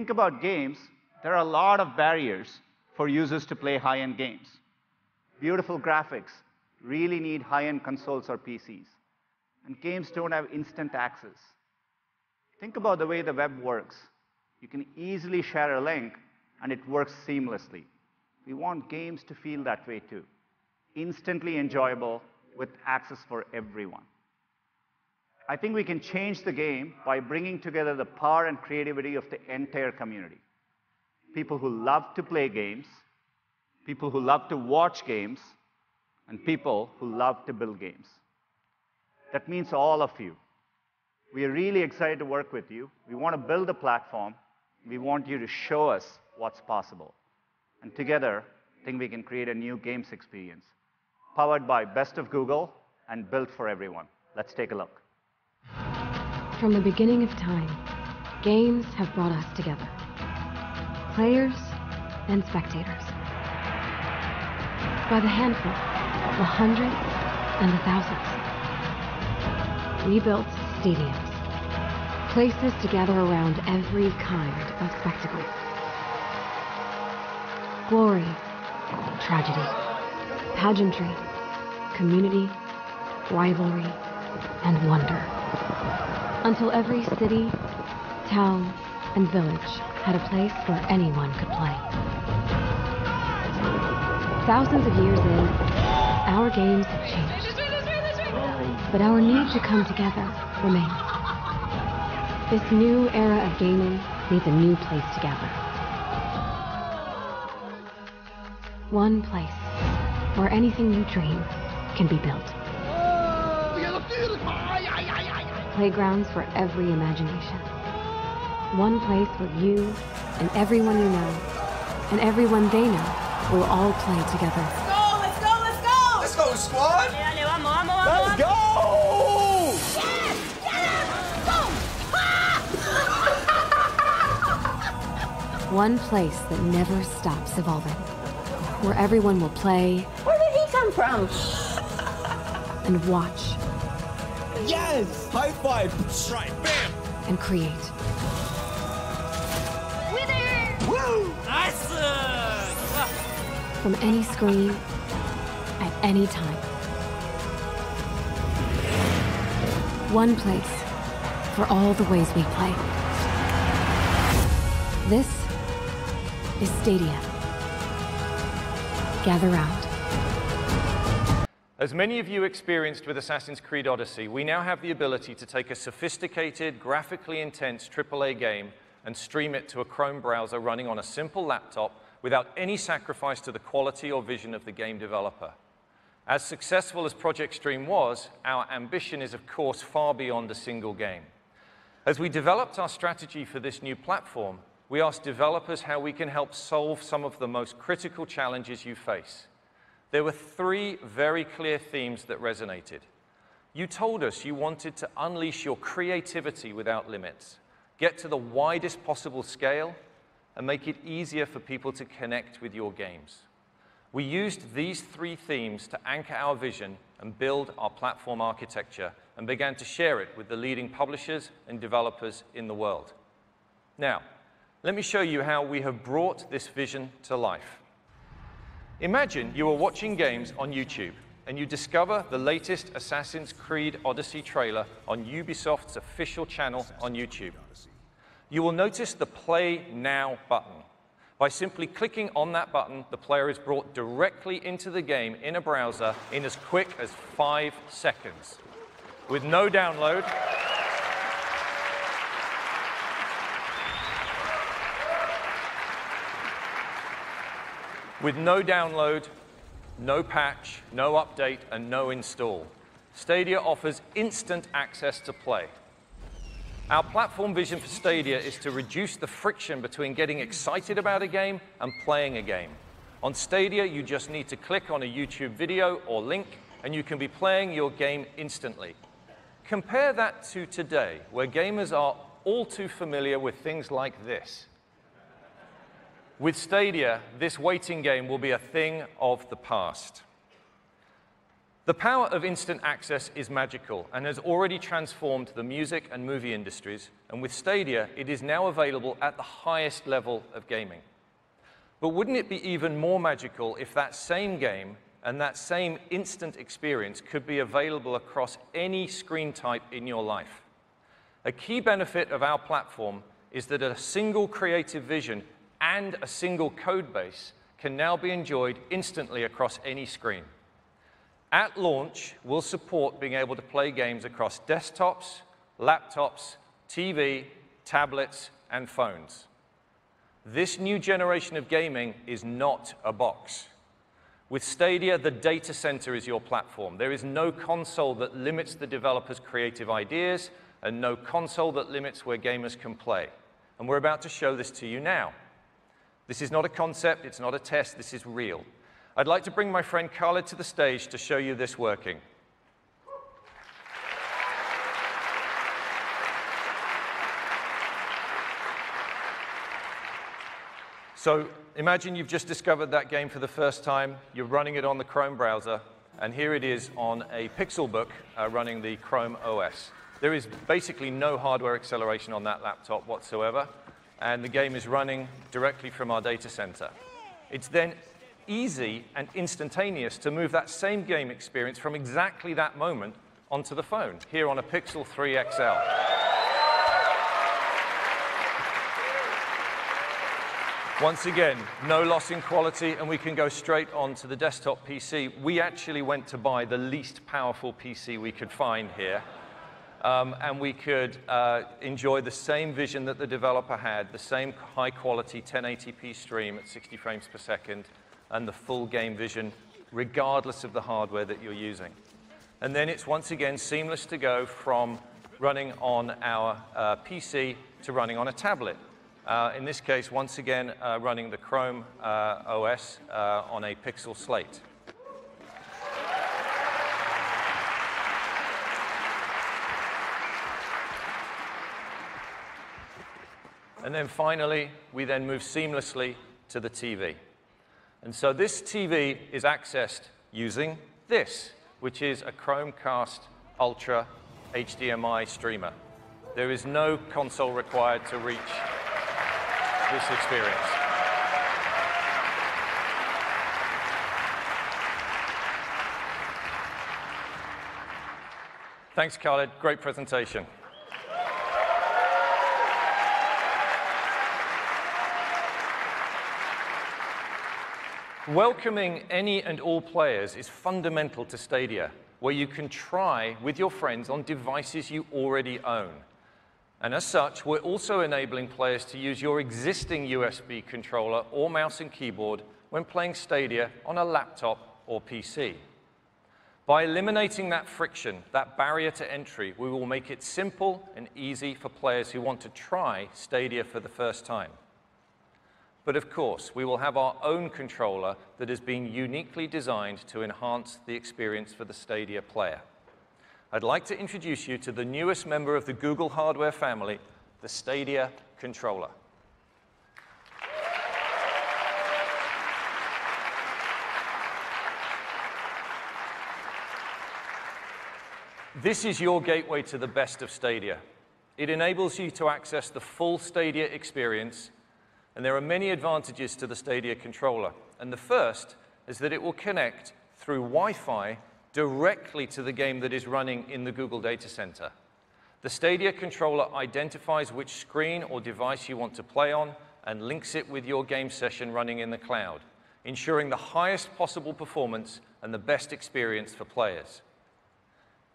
think about games, there are a lot of barriers for users to play high-end games. Beautiful graphics really need high-end consoles or PCs. And games don't have instant access. Think about the way the web works. You can easily share a link, and it works seamlessly. We want games to feel that way too. Instantly enjoyable with access for everyone. I think we can change the game by bringing together the power and creativity of the entire community. People who love to play games, people who love to watch games, and people who love to build games. That means all of you. We are really excited to work with you. We want to build a platform. We want you to show us what's possible. And together, I think we can create a new games experience, powered by Best of Google and built for everyone. Let's take a look. From the beginning of time, games have brought us together. Players and spectators. By the handful, the hundreds and the thousands. We built stadiums, places to gather around every kind of spectacle. Glory, tragedy, pageantry, community, rivalry, and wonder. Until every city, town, and village had a place where anyone could play. Thousands of years in, our games have changed. But our need to come together remains. This new era of gaming needs a new place to gather. One place where anything you dream can be built. Playgrounds for every imagination. One place where you and everyone you know and everyone they know will all play together. Let's go! Let's go! Let's go, squad! Dale, vamos! Let's go! Yes! Go! One place that never stops evolving. Where everyone will play. Where did he come from? And watch. Yes! High five! Right, bam! And create. Winner! Woo! Nice! From any screen, at any time. One place for all the ways we play. This is Stadia. Gather round. As many of you experienced with Assassin's Creed Odyssey, we now have the ability to take a sophisticated, graphically intense AAA game and stream it to a Chrome browser running on a simple laptop without any sacrifice to the quality or vision of the game developer. As successful as Project Stream was, our ambition is, of course, far beyond a single game. As we developed our strategy for this new platform, we asked developers how we can help solve some of the most critical challenges you face. There were three very clear themes that resonated. You told us you wanted to unleash your creativity without limits, get to the widest possible scale, and make it easier for people to connect with your games. We used these three themes to anchor our vision and build our platform architecture and began to share it with the leading publishers and developers in the world. Now, let me show you how we have brought this vision to life. Imagine you are watching games on YouTube and you discover the latest Assassin's Creed Odyssey trailer on Ubisoft's official channel on YouTube. You will notice the Play Now button. By simply clicking on that button, the player is brought directly into the game in a browser in as quick as 5 seconds. With no download, no patch, no update, and no install, Stadia offers instant access to play. Our platform vision for Stadia is to reduce the friction between getting excited about a game and playing a game. On Stadia, you just need to click on a YouTube video or link, and you can be playing your game instantly. Compare that to today, where gamers are all too familiar with things like this. With Stadia, this waiting game will be a thing of the past. The power of instant access is magical and has already transformed the music and movie industries, and with Stadia, it is now available at the highest level of gaming. But wouldn't it be even more magical if that same game and that same instant experience could be available across any screen type in your life? A key benefit of our platform is that a single creative vision and a single code base can now be enjoyed instantly across any screen. At launch, we'll support being able to play games across desktops, laptops, TV, tablets, and phones. This new generation of gaming is not a box. With Stadia, the data center is your platform. There is no console that limits the developer's creative ideas and no console that limits where gamers can play. And we're about to show this to you now. This is not a concept, it's not a test, this is real. I'd like to bring my friend Khaled to the stage to show you this working. So imagine you've just discovered that game for the first time, you're running it on the Chrome browser, and here it is on a Pixelbook running the Chrome OS. There is basically no hardware acceleration on that laptop whatsoever, and the game is running directly from our data center. It's then easy and instantaneous to move that same game experience from exactly that moment onto the phone, here on a Pixel 3 XL. Once again, no loss in quality, and we can go straight onto the desktop PC. We actually went to buy the least powerful PC we could find here, and we could enjoy the same vision that the developer had, the same high-quality 1080p stream at 60 frames per second, and the full game vision, regardless of the hardware that you're using. And then it's once again seamless to go from running on our PC to running on a tablet. In this case, once again, running the Chrome OS on a Pixel slate. And then finally, we then move seamlessly to the TV. And so this TV is accessed using this, which is a Chromecast Ultra HDMI streamer. There is no console required to reach this experience. Thanks, Khaled. Great presentation. Welcoming any and all players is fundamental to Stadia, where you can try with your friends on devices you already own. And as such, we're also enabling players to use your existing USB controller or mouse and keyboard when playing Stadia on a laptop or PC. By eliminating that friction, that barrier to entry, we will make it simple and easy for players who want to try Stadia for the first time. But of course, we will have our own controller that has been uniquely designed to enhance the experience for the Stadia player. I'd like to introduce you to the newest member of the Google hardware family, the Stadia Controller. This is your gateway to the best of Stadia. It enables you to access the full Stadia experience, and there are many advantages to the Stadia controller. And the first is that it will connect through Wi-Fi directly to the game that is running in the Google data center. The Stadia controller identifies which screen or device you want to play on and links it with your game session running in the cloud, ensuring the highest possible performance and the best experience for players.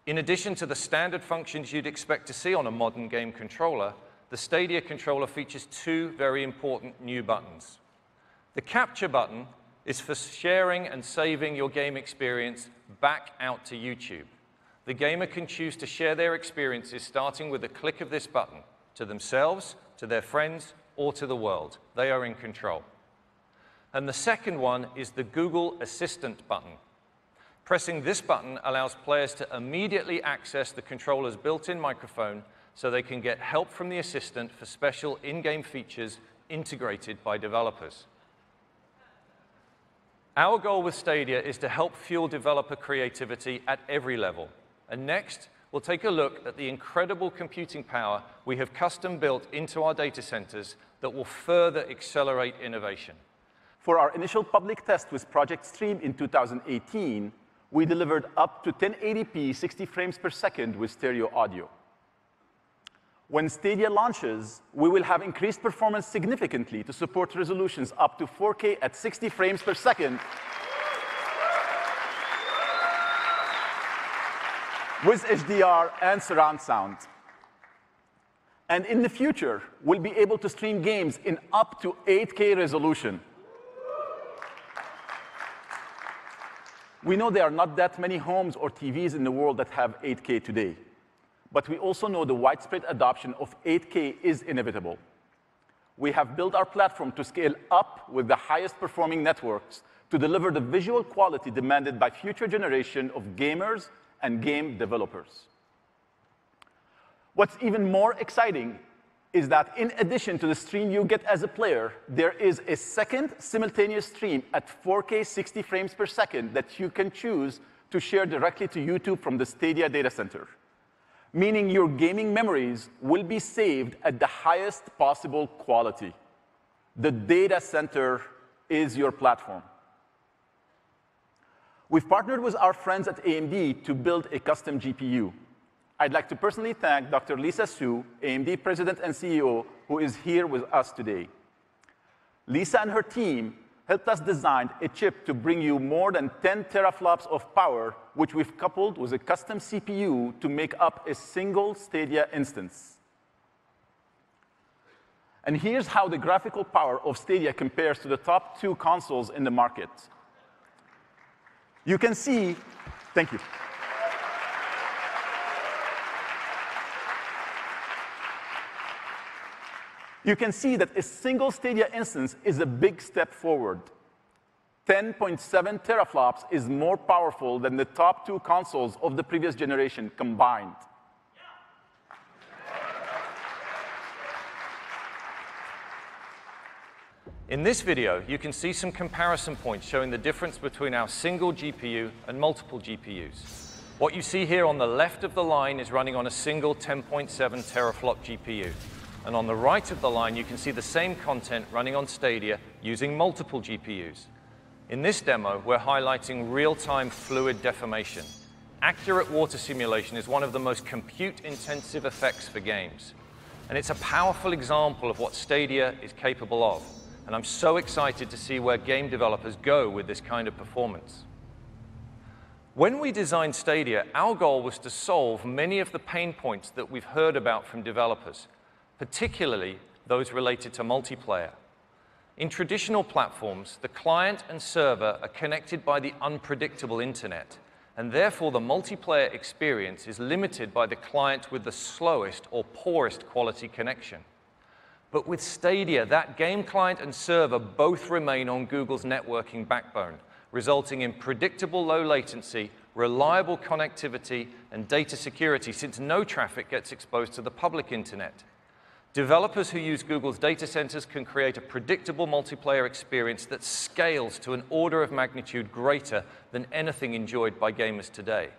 In addition to the standard functions you'd expect to see on a modern game controller, the Stadia controller features two very important new buttons. The capture button is for sharing and saving your game experience back out to YouTube. The gamer can choose to share their experiences starting with a click of this button to themselves, to their friends, or to the world. They are in control. And the second one is the Google Assistant button. Pressing this button allows players to immediately access the controller's built-in microphone so they can get help from the assistant for special in-game features integrated by developers. Our goal with Stadia is to help fuel developer creativity at every level. And next, we'll take a look at the incredible computing power we have custom built into our data centers that will further accelerate innovation. For our initial public test with Project Stream in 2018, we delivered up to 1080p 60 frames per second with stereo audio. When Stadia launches, we will have increased performance significantly to support resolutions up to 4K at 60 frames per second with HDR and surround sound. And in the future, we'll be able to stream games in up to 8K resolution. We know there are not that many homes or TVs in the world that have 8K today. But we also know the widespread adoption of 8K is inevitable. We have built our platform to scale up with the highest performing networks to deliver the visual quality demanded by future generation of gamers and game developers. What's even more exciting is that in addition to the stream you get as a player, there is a second simultaneous stream at 4K 60 frames per second that you can choose to share directly to YouTube from the Stadia data center, meaning your gaming memories will be saved at the highest possible quality. The data center is your platform. We've partnered with our friends at AMD to build a custom GPU. I'd like to personally thank Dr. Lisa Su, AMD President and CEO, who is here with us today. Lisa and her team helped us design a chip to bring you more than 10 teraflops of power, which we've coupled with a custom CPU to make up a single Stadia instance. And here's how the graphical power of Stadia compares to the top 2 consoles in the market. You can see, thank you. You can see that a single Stadia instance is a big step forward. 10.7 teraflops is more powerful than the top 2 consoles of the previous generation combined. In this video, you can see some comparison points showing the difference between our single GPU and multiple GPUs. What you see here on the left of the line is running on a single 10.7 teraflop GPU. And on the right of the line, you can see the same content running on Stadia using multiple GPUs. In this demo, we're highlighting real-time fluid deformation. Accurate water simulation is one of the most compute-intensive effects for games. And it's a powerful example of what Stadia is capable of. And I'm so excited to see where game developers go with this kind of performance. When we designed Stadia, our goal was to solve many of the pain points that we've heard about from developers, particularly those related to multiplayer. In traditional platforms, the client and server are connected by the unpredictable internet, and therefore the multiplayer experience is limited by the client with the slowest or poorest quality connection. But with Stadia, that game client and server both remain on Google's networking backbone, resulting in predictable low latency, reliable connectivity, and data security, since no traffic gets exposed to the public internet. Developers who use Google's data centers can create a predictable multiplayer experience that scales to an order of magnitude greater than anything enjoyed by gamers today.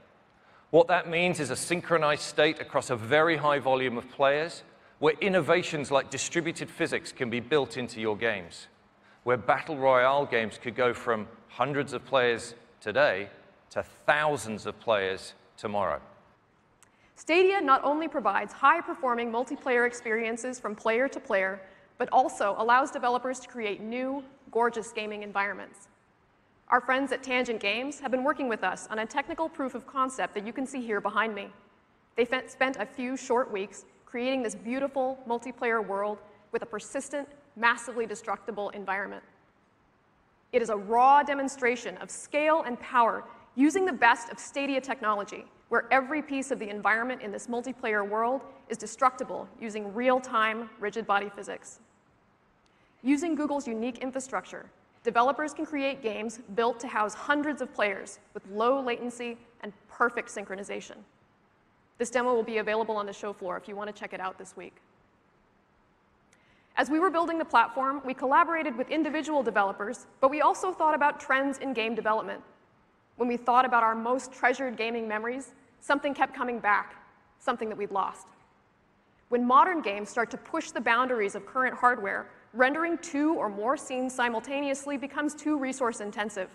What that means is a synchronized state across a very high volume of players, where innovations like distributed physics can be built into your games, where battle royale games could go from hundreds of players today to thousands of players tomorrow. Stadia not only provides high-performing multiplayer experiences from player to player, but also allows developers to create new, gorgeous gaming environments. Our friends at Tangent Games have been working with us on a technical proof of concept that you can see here behind me. They spent a few short weeks creating this beautiful multiplayer world with a persistent, massively destructible environment. It is a raw demonstration of scale and power using the best of Stadia technology, where every piece of the environment in this multiplayer world is destructible using real-time rigid body physics. Using Google's unique infrastructure, developers can create games built to house hundreds of players with low latency and perfect synchronization. This demo will be available on the show floor if you want to check it out this week. As we were building the platform, we collaborated with individual developers, but we also thought about trends in game development. When we thought about our most treasured gaming memories, something kept coming back, something that we'd lost. When modern games start to push the boundaries of current hardware, rendering 2 or more scenes simultaneously becomes too resource-intensive,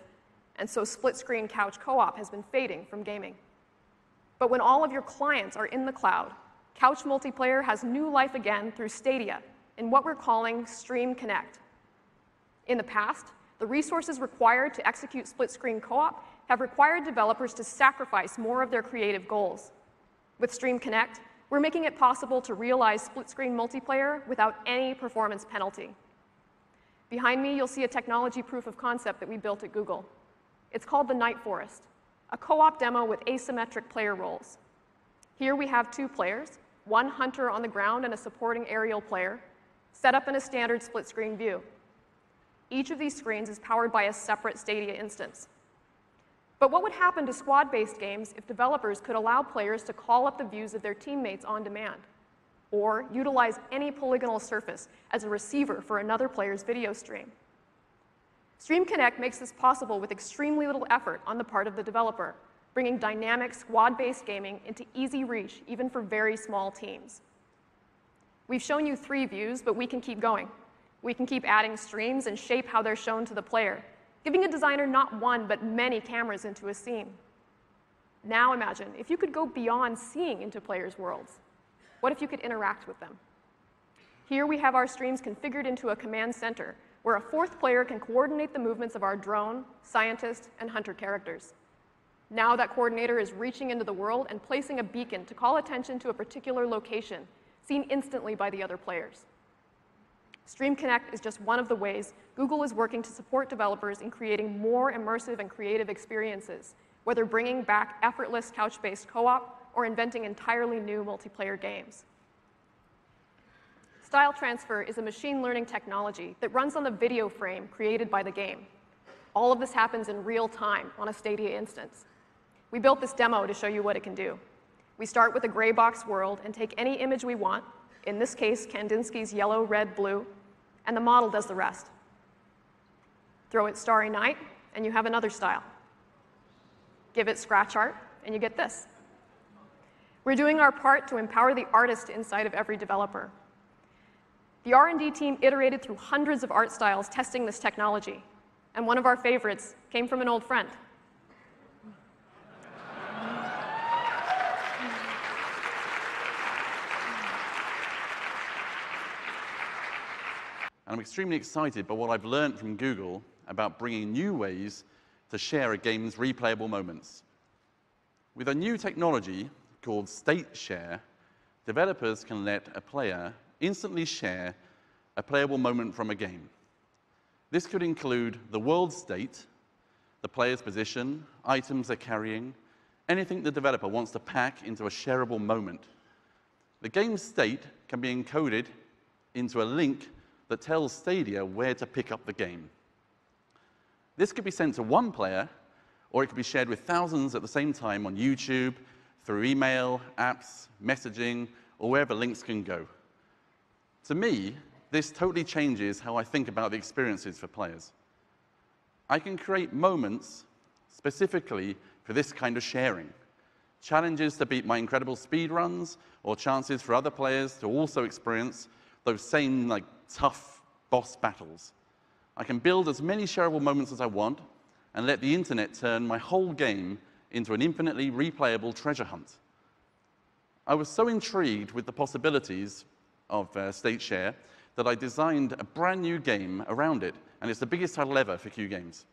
and so split-screen couch co-op has been fading from gaming. But when all of your clients are in the cloud, couch multiplayer has new life again through Stadia in what we're calling Stream Connect. In the past, the resources required to execute split-screen co-op have required developers to sacrifice more of their creative goals. With Stream Connect, we're making it possible to realize split-screen multiplayer without any performance penalty. Behind me, you'll see a technology proof of concept that we built at Google. It's called the Night Forest, a co-op demo with asymmetric player roles. Here we have 2 players, one hunter on the ground and a supporting aerial player, set up in a standard split-screen view. Each of these screens is powered by a separate Stadia instance. But what would happen to squad-based games if developers could allow players to call up the views of their teammates on demand, or utilize any polygonal surface as a receiver for another player's video stream? Stream Connect makes this possible with extremely little effort on the part of the developer, bringing dynamic squad-based gaming into easy reach even for very small teams. We've shown you 3 views, but we can keep going. We can keep adding streams and shape how they're shown to the player, giving a designer not one, but many cameras into a scene. Now imagine if you could go beyond seeing into players' worlds. What if you could interact with them? Here we have our streams configured into a command center, where a 4th player can coordinate the movements of our drone, scientist, and hunter characters. Now that coordinator is reaching into the world and placing a beacon to call attention to a particular location, seen instantly by the other players. Stream Connect is just one of the ways Google is working to support developers in creating more immersive and creative experiences, whether bringing back effortless couch-based co-op or inventing entirely new multiplayer games. Style transfer is a machine learning technology that runs on the video frame created by the game. All of this happens in real time on a Stadia instance. We built this demo to show you what it can do. We start with a gray box world and take any image we want, in this case, Kandinsky's yellow, red, blue, and the model does the rest. Throw it Starry Night, and you have another style. Give it scratch art, and you get this. We're doing our part to empower the artist inside of every developer. The R&D team iterated through hundreds of art styles testing this technology, and one of our favorites came from an old friend. And I'm extremely excited by what I've learned from Google about bringing new ways to share a game's replayable moments. With a new technology called State Share, developers can let a player instantly share a playable moment from a game. This could include the world state, the player's position, items they're carrying, anything the developer wants to pack into a shareable moment. The game's state can be encoded into a link that tells Stadia where to pick up the game. This could be sent to one player, or it could be shared with thousands at the same time on YouTube, through email, apps, messaging, or wherever links can go. To me, this totally changes how I think about the experiences for players. I can create moments specifically for this kind of sharing. Challenges to beat my incredible speed runs, or chances for other players to also experience those same tough boss battles. I can build as many shareable moments as I want and let the internet turn my whole game into an infinitely replayable treasure hunt. I was so intrigued with the possibilities of State Share that I designed a brand new game around it, and it's the biggest title ever for Q Games.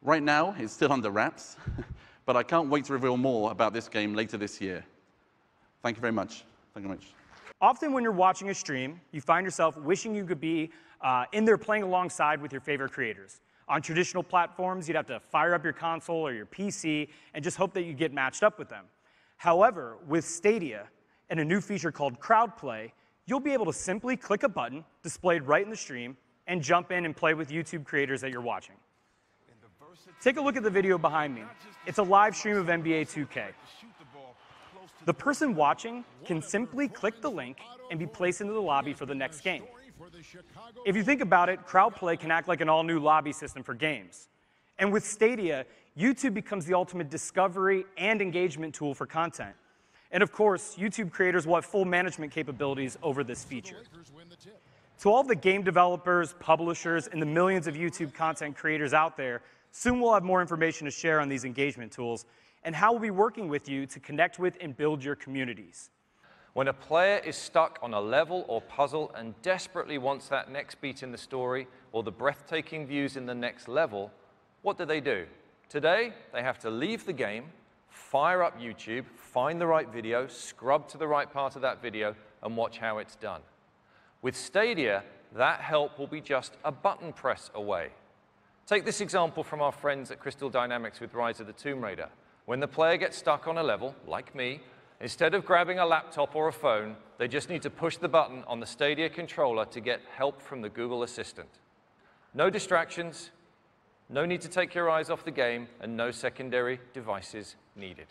Right now, it's still under wraps, but I can't wait to reveal more about this game later this year. Thank you very much. Thank you very much. Often when you're watching a stream, you find yourself wishing you could be in there playing alongside with your favorite creators. On traditional platforms, you'd have to fire up your console or your PC and just hope that you get matched up with them. However, with Stadia and a new feature called Crowd Play, you'll be able to simply click a button displayed right in the stream and jump in and play with YouTube creators that you're watching. Take a look at the video behind me. It's a live stream of NBA 2K. The person watching can simply click the link and be placed into the lobby for the next game. If you think about it, crowd play can act like an all-new lobby system for games. And with Stadia, YouTube becomes the ultimate discovery and engagement tool for content. And of course, YouTube creators will have full management capabilities over this feature. To all the game developers, publishers, and the millions of YouTube content creators out there, soon we'll have more information to share on these engagement tools and how we'll be working with you to connect with and build your communities. When a player is stuck on a level or puzzle and desperately wants that next beat in the story or the breathtaking views in the next level, what do? Today, they have to leave the game, fire up YouTube, find the right video, scrub to the right part of that video, and watch how it's done. With Stadia, that help will be just a button press away. Take this example from our friends at Crystal Dynamics with Rise of the Tomb Raider. When the player gets stuck on a level, like me, instead of grabbing a laptop or a phone, they just need to push the button on the Stadia controller to get help from the Google Assistant. No distractions, no need to take your eyes off the game, and no secondary devices needed.